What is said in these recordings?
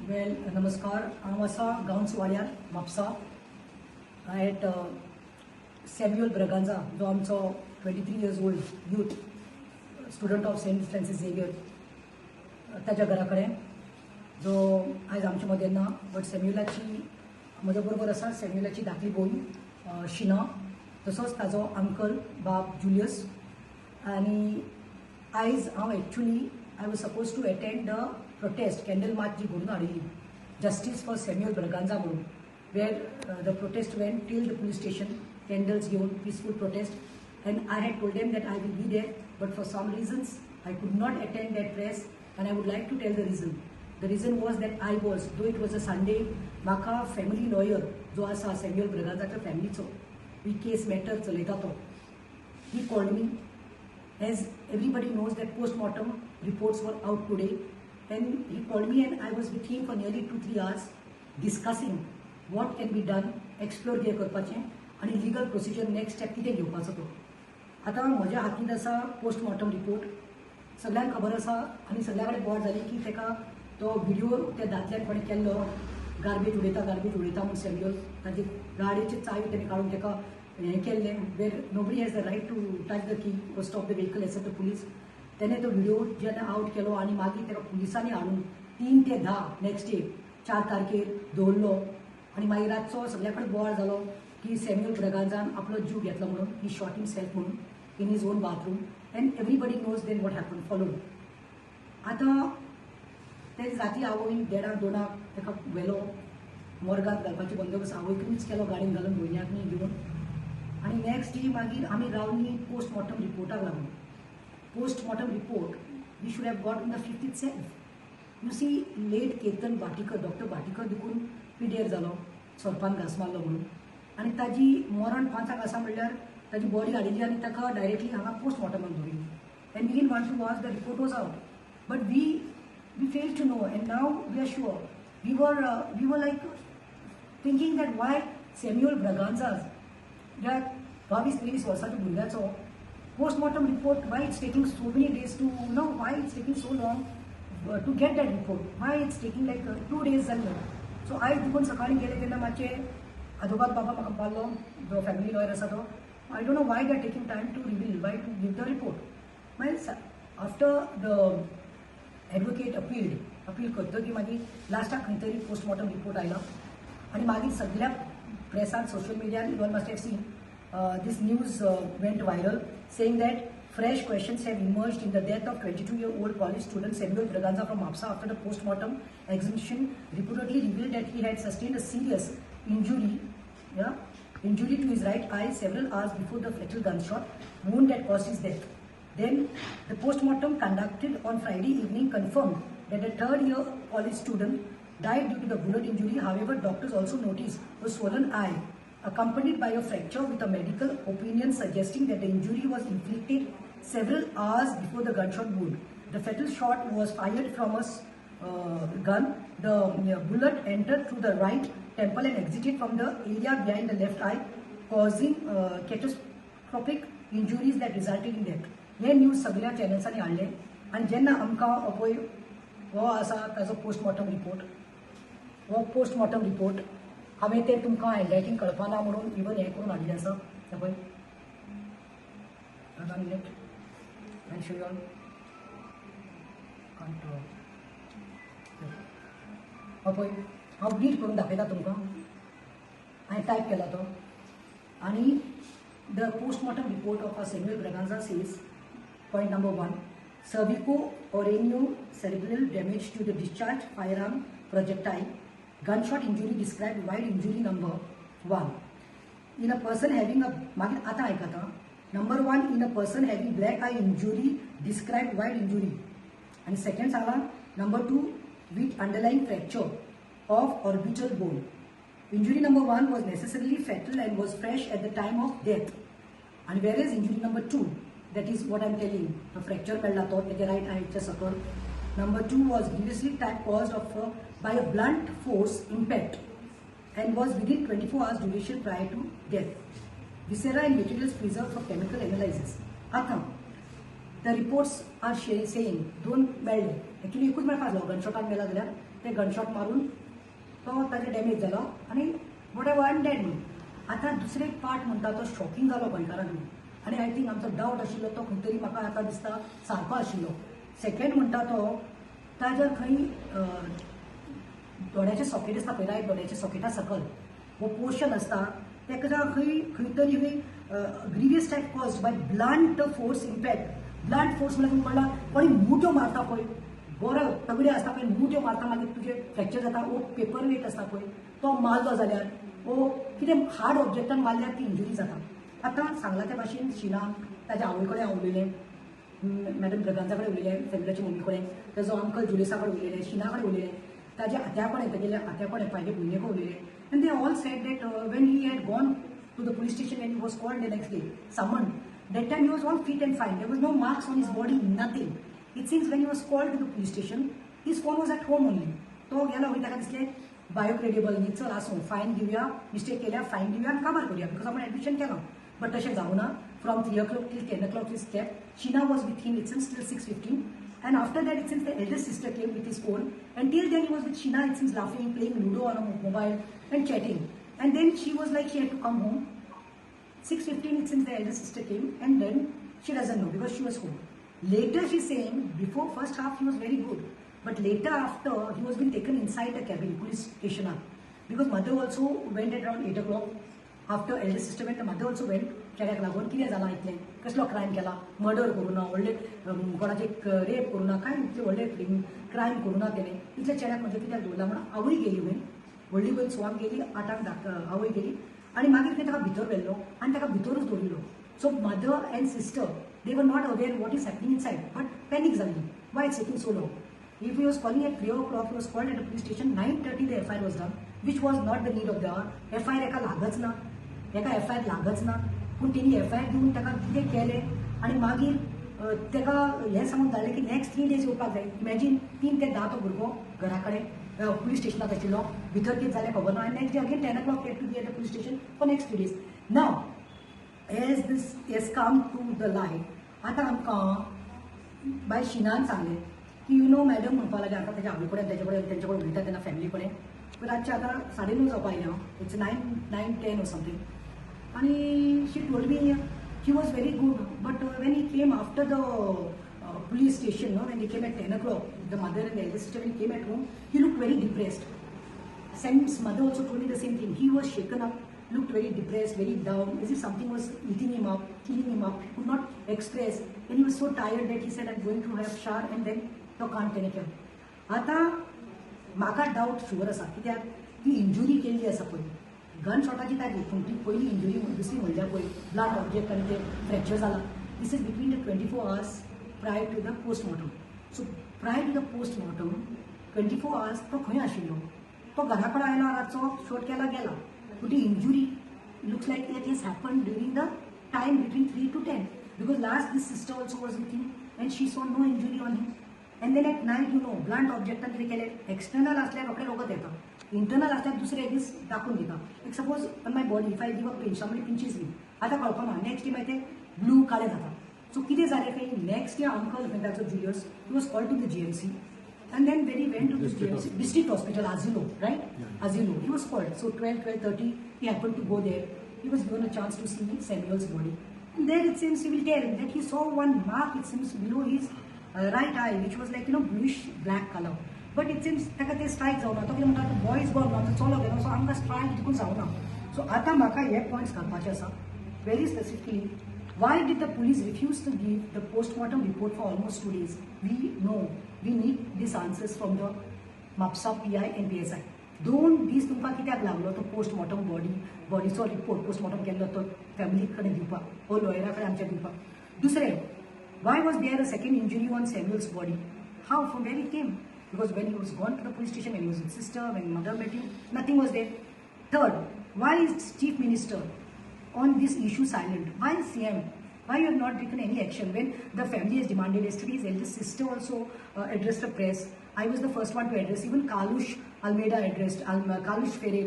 Well, namaskar. I'm Asa Gauntswadia, Mapsa. I had Samuel Braganza, जो आमचो 23 years old youth, student of St. Francis Xavier, ताच्या घरा कडेन जो आयज आमचे मदें ना, बट सॅम्युएलाची म्हज्या बरोबर आसा सॅम्युएलाची धाकली भयण शिना, तसोच ताजो अंकल बाब जुलियस. आनी आयज हांव actually I was supposed to attend the protest, candle march जी घडून हाडिल्ली, justice for Samuel Braganza म्हणून, where the protest went till the police station, candles given, peaceful protest, and I had told them that I will be there, but for some reasons I could not attend that press, and I would like to tell the reason. The reason was that I was, though it was a Sunday, म्हाका family lawyer जो आसा Samuel Braganzaच्या फॅमिलीचो, ही case matter चलयता तो, he called me. As everybody knows that post-mortem reports were out today, and he called me and I was with him for nearly 2-3 hours discussing what can be done, explore कितें करपाचें आनी legal procedure next step कितें घेवपाचो तो. आतां म्हज्या हातींत आसा post-mortem report, सगळ्यांक खबर आसा आनी सगळ्या कडेन बोवाळ जाली की तेका तो व्हिडिओ त्या दादल्यान कोणें केल्लो, गार्बेज उडयता म्हूण सॅम्युएल, ताची गाडयेची चावी तेणें काडून तेका हें केल्लें, where nobody has the right to touch the key or stop the vehicle except the police. तेणें तो व्हिडिओ जेन्ना आउट केलो आनी मागीर तेका पुलिसांनी हाडून 3 ते 10 नेक्स्ट डे 4 तारखेर दवरलो आनी मागीर रातचो सगळ्या कडेन बोवाळ जालो की सॅम्युएल ब्रगांजान आपलो जीव घेतलो म्हणून, ही शॉट हिमसेल्फ म्हणून in his own bathroom, and everybody knows then what happen followed. आतां ते राती आवयन 1:30-2 तेका व्हेलो मॉर्गांत घालपाची बंदोबस्त आवयकूच केलो गाडयेन घालून भयण्याक न्ही घेवन, आनी नेक्स्ट डे मागीर आमी रावली पोस्ट-मॉर्टम रिपोर्टाक लागून. Postmortem report we should have got in the 5th itself. You see late Ketan Bhatikar, doctor Bhatikar देखून पिड्यार जालो, सोरपान घास मारलो म्हणून, आनी ताजी मरण 5 आसा म्हणल्यार ताजी बॉडी हाडिल्ली आनी ताका डायरेक्टली हांगा पोस्ट-मॉर्टमाक दवरिल्ली. And we didn't want to watch the report was out, but we failed to know, and now we are sure. We were like thinking that why Samuel Braganza's, ज्या 22-23 वर्साच्या भुरग्याचो post-mortem report, why it's taking so many days to know, why it's taking so long to get that report, why it's taking like 2 days जाल्ले. सो आयज देखून सकाळीं गेले तेन्ना मातशे आजोबाद बाबा म्हाका पावलो, जो फॅमिली लॉयर आसा तो, I don't know why they are taking time to reveal, why to give the report. मागीर आफ्टर द एडवोकेट अपील करतकीर मागीर लास्टाक खंय तरी पोस्ट-मॉर्टम रिपोर्ट आयलो आनी मागीर सगळ्या प्रेसांत, social मिडियान, you all must have seen this news went viral saying that fresh questions have emerged in the death of 22-year-old college student Samuel Braganza from Mapsa after the post-mortem examination reportedly revealed that he had sustained a serious injury to his right eye several hours before the fatal gunshot wound that caused his death. Then the post-mortem conducted on Friday evening confirmed that the 3rd-year college student died due to the bullet injury. However, doctors also noticed a swollen eye accompanied by a fracture, with a medical opinion suggesting that the injury was inflicted several hours before the gunshot wound. The fatal shot was fired from a gun. The bullet entered through the right temple and exited from the area behind the left eye, causing catastrophic injuries that resulted in death. हे news सगळ्या चॅनल्सांनी हाडले आनी जेन्ना आमकां पळय हो आसा ताजो पोस्ट-मॉर्टम रिपोर्ट, हो पोस्ट-मॉर्टम रिपोर्ट हांवें तें तुमकां हँडरायटींग कळपाना म्हणून इवन हें करून हाडिल्लें आसा. पळय minute I show you all पळय हांव रीड करून दाखयता तुमकां. हांवें टायप केला तो, आनी the post-mortem report of Samuel Braganza says, point number 1, cervico-oreniocerebral damage to the discharged firearm projectile, gunshot injury described, wide injury number 1. In a person having a, आता ऐकता, number 1, in a person having black eye injury described, wide injury. And second Sanga, number 2, with underlying fracture of orbital bone. Injury number 1 was necessarily fatal and was fresh at the time of death. And whereas injury number 2, that is what I am telling, the fracture मेळ्ळा तो तेजे right eye सकल. Number 2 was grievously caused by a blunt force impact and was within 24 hours duration prior to death. Viscera and materials preserved for chemical analysis. आता the reports are saying दोन मेळ्ळे, actually एकूच मेळपाक लागलो, गनशॉटान मेला जाल्यार ते gunshot मारून तो ताजे डॅमेज जालो आनी what ever I am dead म्हणून. आतां दुसरे पार्ट म्हणटा तो शॉकिंग जालो गोंयकारांक म्हणून आनी आय थिंक आमचो डावट आशिल्लो तो खंय तरी म्हाका आतां दिसता सारको आशिल्लो. सेकंड म्हणटा तो ताज्या खंय दोळ्याचे सॉकेट आसता पळय रायट दोळ्याच्या सॉकेटा सकल वो पोर्शन आसता तेका खंय खंय तरी grievous type caused by blunt force impact. Blunt force म्हणजे तुमकां कळ्ळां कोणी मुट्यो मारता पळय बरो तगडे आसता पळय मुट्यो मारता मागीर तुजे फ्रॅक्चर जाता वो पेपर वेट आसता पळय तो मारलो जाल्यार वो कितें हार्ड ऑब्जेक्टान मारल्यार ती इंजुरी जाता. आतां सांगला त्या भाशेन शिनाक ताज्या आवय कडेन हांव उलयलें, मॅडम ब्रगांजा कडेन उलयलें, सॅम्युलाच्या मम्मी कडेन, ताजो अंकल जुलिसा कडेन उलयलें, शिना कडेन उलयलें, ताज्या आत्या कडेन तागेल्या आत्या कडेन पायले भयणे कडेन उलयलें. And they all said that when he had gone to the police station and he was called the next day summon that time he was all fit and fine. There was no marks on his body, nothing. It seems when he was called to the police station, his phone was at home only. तो गेला वयता दिसलें बायोक्रेडिबल न्ही चल आसूं fine Divya mistake केल्या fine Divya आनी काबार करुया बिकॉज आपण एडमिशन केलां. बट तशें जावना. From 3 o'clock till 10 o'clock he kept. Sheena was with him it seems till 6:15 and after that it seems the eldest sister came with his phone and till then he was with Sheena it seems laughing, playing Ludo on a mobile and chatting. And then she was like she had to come home. 6:15 it seems the elder sister came and then she doesn't know because she was home. Later she's saying before first half he was very good but later after he was being taken inside the cabin police station because mother also went at around 8 o'clock. After elder sister went the mother also went. चेड्याक लागून कितें जालां इतलें कसलो crime केला murder करूं ना व्हडले कोणाचे रेप करूं ना कांय इतले व्हडले क्रायम करूं ना तेणें इतले चेड्याक म्हणजे कित्याक दवरला म्हणून आवय गेली वयर व्हडली वयर 6 गेली 8 आवय गेली आनी मागीर तेका भितर व्हेल्लो आनी ताका भितरूच दवरिल्लो. So mother and sister they were not aware what is happening inside but panic जाल्ली why it's taking so long. If he was calling at 3 o'clock, he was called at the police station. 9:30 the FIR was done, which was not the need of the hour. FIR एका लागच ना, एका FIR लागच ना. पूण तेणी FIR दिवन ताका कितें केलें आनी मागीर ताका हें सांगून जालें की नेक्स्ट 3 days येवपाक जाय. इमॅजीन 3 ते 10 तो भुरगो घरा कडेन पुलीस स्टेशनाक आशिल्लो भितर कितें जालें खबर ना आनी next day again 10 o'clock had to be at the police station for next 3 days. Now, as this has come to the light, आतां आमकां बाय शिनान सांगलें की यू नो मॅडम म्हणपाक लागें आतां ताच्या आवय कडेन तेंचे कडेन उलयता तेन्ना फॅमिली कडेन रातचे आतां 9:30 जावपाक आयलें हांव इट्स 9:10 or something आनी she told me he was very good but when he came after the police station, no, when he came at 10 o'clock, the mother and the eldest sister, when he came at home, he looked very depressed. Sam's mother also told me the same thing. He was shaken up, looked very depressed, very down, as if something was eating him up, killing him up. He could not express. And he was so tired that he said, I'm going to have shower and then to can't take care. Ata, म्हाका doubt sure आसा कित्याक ती injury केल्ली आसा पळय gun शॉटाची ताजी पूण ती पयली इंजुरी दुसरी म्हणल्यार पळय ब्लड ऑब्जेक्ट आनी ते फ्रॅक्चर जाला this is between the 24 hours prior to the post-mortem. So prior to the post-mortem 24 hours तो खंय आशिल्लो तो घरा कडेन आयलो रातचो शॉट केला गेला पूण ती injury looks like it has happen during the time between 3 to 10 because last this sister also was with him and she saw no injury on him. And then at night, you know, blunt object कितें केलें external आसल्यार रोखडें रोगत येता internal आसल्यार दुसरे दीस दाखोवन दिता एक suppose on my body if I give a pinch somebody pinches me आतां कळपाना नेक्स्ट डे मागीर तें ब्लू काळें जाता सो कितें जालें खंय नेक्स्ट डे अंकल ताचो Julius he was called to the GMC and then when he went to the GMC district hospital Asilo, right? Asilo, he was called. So 12:30 he happened to go there. He was given a chance to see Samuel's body and there it seems he will tell that he saw one mark it seems below his right eye which was like, you know, bluish black color but it seems ताका ते strike जावना तो कितें म्हणटा boy is born ना चलो गेलो सो आमकां स्ट्रायक देखून जावना सो आतां म्हाका हे पॉयंट्स घालपाचे आसा very specifically why did the police refuse to give the post-mortem report for almost 2 days? We know we need these answers from the MAPSA, PI and PSI. दोन दीस तुमकां कित्याक लागलो तो पोस्ट-मॉर्टम बॉडीचो रिपोर्ट पोस्ट-मॉर्टम केल्लो तो family कडेन दिवपाक ओ लॉयरा कडेन आमच्या दिवपाक दुसरें why was there a second injury on Samuel's body? How? From where it came? Because when he was gone to the police station, when he was with sister, when mother met him, nothing was there. Third, why is Chief Minister on this issue silent? Why is CM? Why you have not taken any action when the family has demanded? Yesterday's eldest sister also addressed the press. I was the first one to address. Even Kalush Almeida addressed. Kalush Ferrer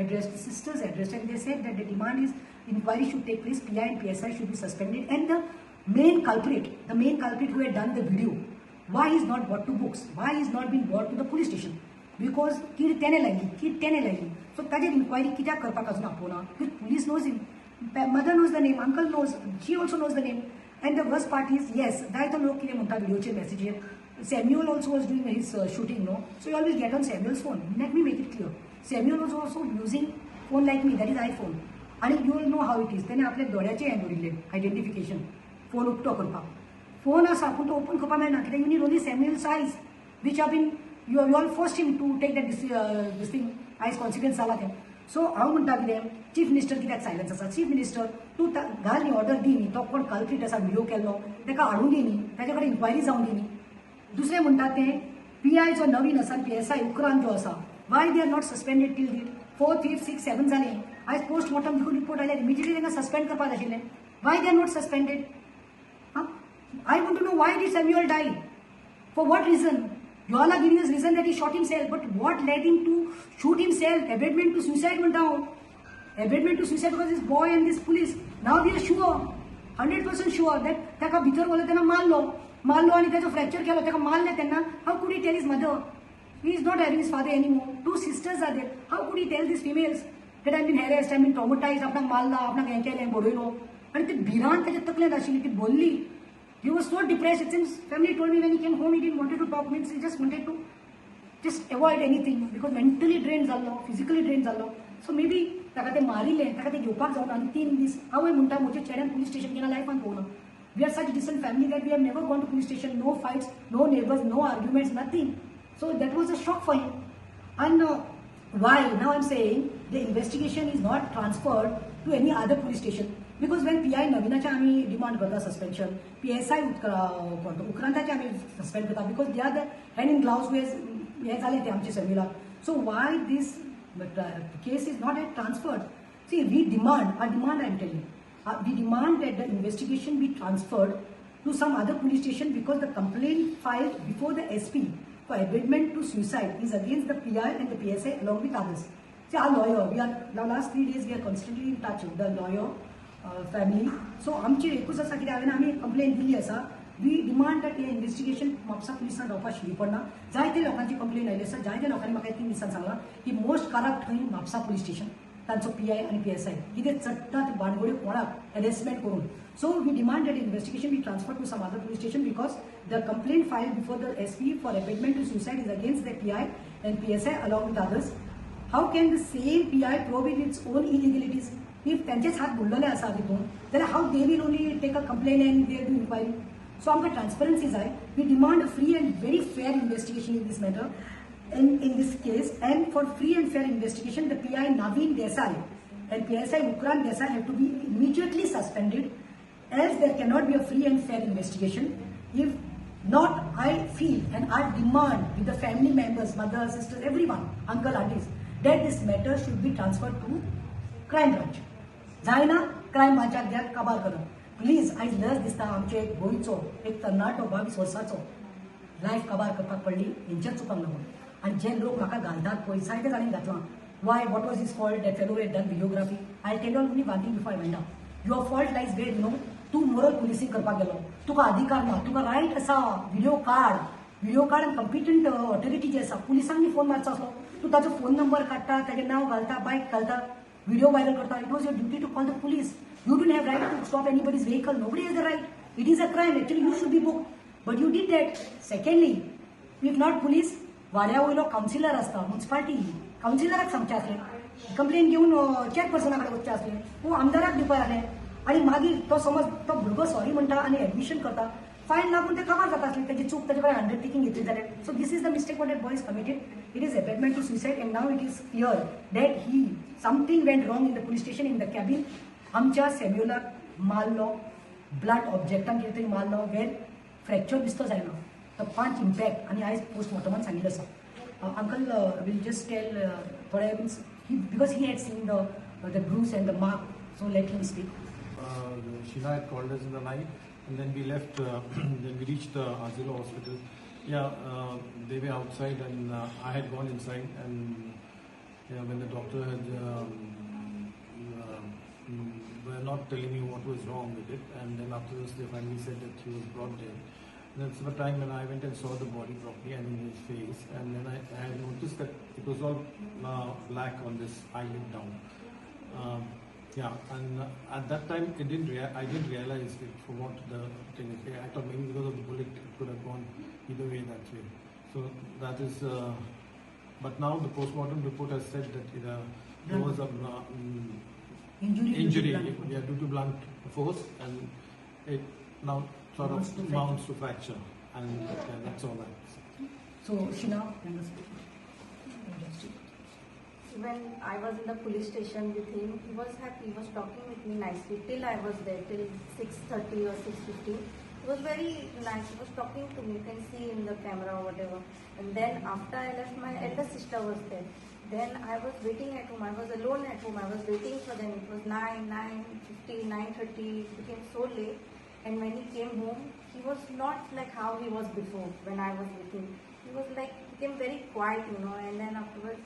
addressed. The sisters addressed, and they said that the demand is inquiry should take place. PI and PSI should be suspended, and the main culprit who had done the video, why he's not brought to books, why he's not been brought to the police station, because कीड तेणे लायली, so ताजेर inquiry कित्याक करपाक अजून आपोवना, because police knows him, mother knows the name, uncle knows, she also knows the name, and the worst part is, yes, जायतो लोक कितें म्हणटा व्हिडिओचेर मेसेजेर, Samuel also was doing his shooting, no, so you always get on Samuel's phone. Let me make it clear, Samuel was also using phone like me, that is iPhone, and you will know how it is. तेणे आपले दोळ्याचे हें दवरिल्ले identification, phone उक्तो करपाक, phone आसा पूण तो open करपाक मेळना कित्याक you need only Samuel's eyes, which have been you all forced him to take that this thing as consequence जाला तें. सो हांव म्हणटा कितें, चीफ मिनिस्टर कित्याक सायलन्स आसा, चीफ मिनिस्टर तूं घाल न्ही, ऑर्डर दी न्ही, तो कोण कल्प्रीट आसा व्हिडिओ केल्लो ताका हाडून दी न्ही, ताचे कडेन इन्क्वायरी जावंक दी न्ही. दुसरें म्हणटा तें PI जो नवीन आसा, PSI उपरांत जो आसा, why they are not suspended till the 4th, 5th, 6th, 7th जालें, आयज पोस्टमॉर्टम देखून रिपोर्ट आयल्यार इमिजिएटली तांकां सस्पेंड करपाक जाय आशिल्लें, why they are not suspended. I want to know, why did Samuel die? For what reason? You all are giving us reason that he shot himself, but what led him to shoot himself? Abetment to suicide went down. Abetment to suicide because this boy and this police. Now we are sure, 100% sure that ताका भितर वले तेन्ना मारलो आनी ताचो fracture केलो, ताका मारले तेन्ना how could he tell his mother? He is not having his father anymore. 2 sisters are there. How could he tell these females that I have been harassed, I have been traumatized, आपणाक मारला, आपणाक हें केलें, बडयलो, आनी ती भिरांत ताच्या तकलेंत आशिल्ली, ती बोल्ली. He was so depressed. It seems family told me when he came home he didn't wanted to talk. Means he just wanted to just avoid anything because mentally drained जाल्लो, physically drained जाल्लो. So maybe ताका ते मारिल्लें, ताका ते घेवपाक जावना आनी 3 दीस हांव म्हणटा म्हज्या चेड्यान police station केन्ना लायफान पळोवना. We are such a decent family that we have never gone to police station. No fights, no neighbors, no arguments, nothing. So that was a shock for him. And why? Now I'm saying the investigation is not transferred to any other police station. Because when PI नवीनाचे आमी demand करता suspension, PSI उपरांताचे आमी suspend करता, because they are the hand in gloves हे जालें तें आमचे सॅम्युलाक. So why this case is not yet transferred? See, we demand, our demand I am telling you, we demand that the investigation be transferred to some other police station because the complaint filed before the SP for abetment to suicide is against the PI and the PSI along with others. See, our lawyer, we are now last 3 days we are constantly in touch with the lawyer family. So आमची एकूच आसा कित्याक हांवें आमी complain दिल्ली आसा. We demand that हे investigation Mapusa पुलिसांक जावपाक शिरी पडना. जायते लोकांची कंप्लेन आयली आसा, जायते लोकांनी म्हाका 3 दिसांनी सांगलां की मोस्ट करप्ट खंय म्हापसा पुलीस स्टेशन, तांचो PI आनी PSI कितें चडटात बांडगोड्यो कोणाक हॅरेसमेंट करून. So we demand that investigation be transfer to some other police station because the complain filed before the SP for abetment to suicide is against the PI and PSI along with others. How can the same PI probe its own illegalities? If त्यांचेच हात बुडलेले आसा तितून, जाल्यार how they will only take a complaint and they do inquiry. So आमकां transparency जाय. We demand a free and very fair investigation in this matter. In this case, and for free and fair investigation, the PI Naveen Desai and PSI Ukrant Desai have to be immediately suspended, as there cannot be a free and fair investigation. If not, I feel and I demand with the family members, mothers, sisters, everyone, uncle, aunties, that this matter should be transferred to crime branch. जायना crime ब्रांचाक द्या, काबार करप. Please आयज लज दिसता आमचे एक गोंयचो एक तरणाटो 22 वर्साचो लायफ काबार करपाक पडली हेंच्या चुकांक लागून. आनी जे लोक म्हाका घालतात पळय जायते जाणांनी घातलां. Why what was his fault that fellow had done videography. I tell you only one thing before I went out. Your fault lies where you know तूं मोरल पुलिसींग करपाक गेलो, तुका अधिकार ना, तुका रायट आसा व्हिडिओ काड आनी कॉम्पिटंट ऑथॉरिटी जी आसा पुलिसांनी फोन मारचो आसलो, तूं ताचो फोन नंबर काडटा, ताचें नांव घालता, बायक घालता, video viral karta. It was your duty to call the police. You don't have right to stop anybody's vehicle. Nobody has the right. It is a crime. Actually, you should be booked. But you did that. Secondly, if not police, वाड्या वयलो councillor आसता, municipality कावन्सिलराक सांगचें आसलें, complain घेवन चेअरपर्सना कडेन वचचें आसलें, वो आमदाराक दिवपाक जालें. आनी मागीर तो समज तो भुरगो सॉरी म्हणटा आनी एडमिशन करता, फायन लागून ते कवर जाता आसलें, तेजी चूक ताचे कडेन अंडरटेकिंग घेतली जाल्यार. So this is the mistake what that boy is committed. It is abetment to suicide, and now it is clear that something went wrong in the police station in the cabin. आमच्या सॅम्युलाक मारलो, blood ऑब्जेक्टान कितें तरी मारलो, where fracture दिसतो जायना, तो 5 impact आनी आयज पोस्टमॉर्टमान सांगिल्लें आसा. अंकल विल जस्ट टेल थोडे means because he had seen the Bruce and the mark, so let him speak. Sheena had called us in the night, and then we left. Then we reached the Azilo hospital. Yeah, they were outside, and I had gone inside, and when the doctor had were not telling me what was wrong with it, and then after this they finally said that he was brought there. That's the time when I went and saw the body properly and in his face, and then I had noticed that it was all black on this eyelid down. And at that time I didn't realize it for what the thing is. I thought maybe because of the bullet it could have gone either way that way. So that is. But now the post-mortem report has said that there was a injury due to blunt force, and it now sort of mounts to fracture, and that's all that. So Sheena, when I was in the police station with him, he was happy, he was talking with me nicely till I was there, till 6:30 or 6:15. He was very nice, he was talking to me, you can see in the camera or whatever. And then after I left, my elder sister was there. Then I was waiting at home, I was alone at home, I was waiting for them. It was 9:50, 9:30, it became so late. And when he came home, he was not like how he was before when I was with him. He was like, became very quiet, and then afterwards,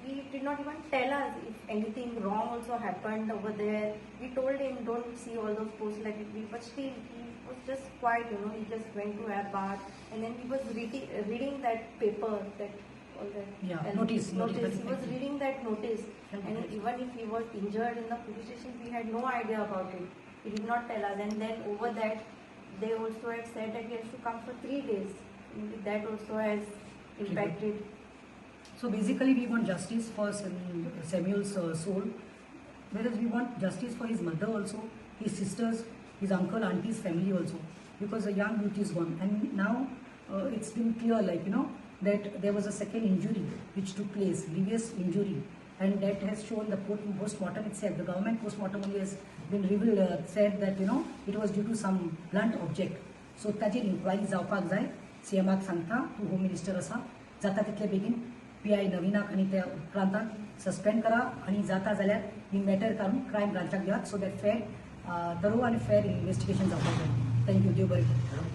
he did not even tell us if anything wrong also happened over there. We told him, don't see all those posts like it, but still he was just quiet, he just went to our bath, and then he was reading that paper, notice. He was reading that notice, and even if he was injured in the police station, we had no idea about it. He did not tell us, and then over that, they also had said that he has to come for 3 days. Maybe that also has impacted. So basically we want justice for Samuel's soul, whereas we want justice for his mother also, his sisters, his uncle, auntie's family also, because a young youth is gone. And now it's been clear, that there was a second injury which took place, grievous injury, and that has shown the post-mortem itself. The government post-mortem only has been revealed, said that it was due to some blunt object. So ताजेर inquiry जावपाक जाय, CMाक सांगता to home minister आसा, जाता तितले बेगीन PI नवीनाक आनी त्या उपरांताक सस्पेंड करा, आनी जाता जाल्यार ही मॅटर काडून क्रायम ब्रांचाक दियात, सो दॅट फेर थरो आनी फेर इन्वेस्टिगेशन जावपाक जाय. थँक्यू, देव बरें करूं.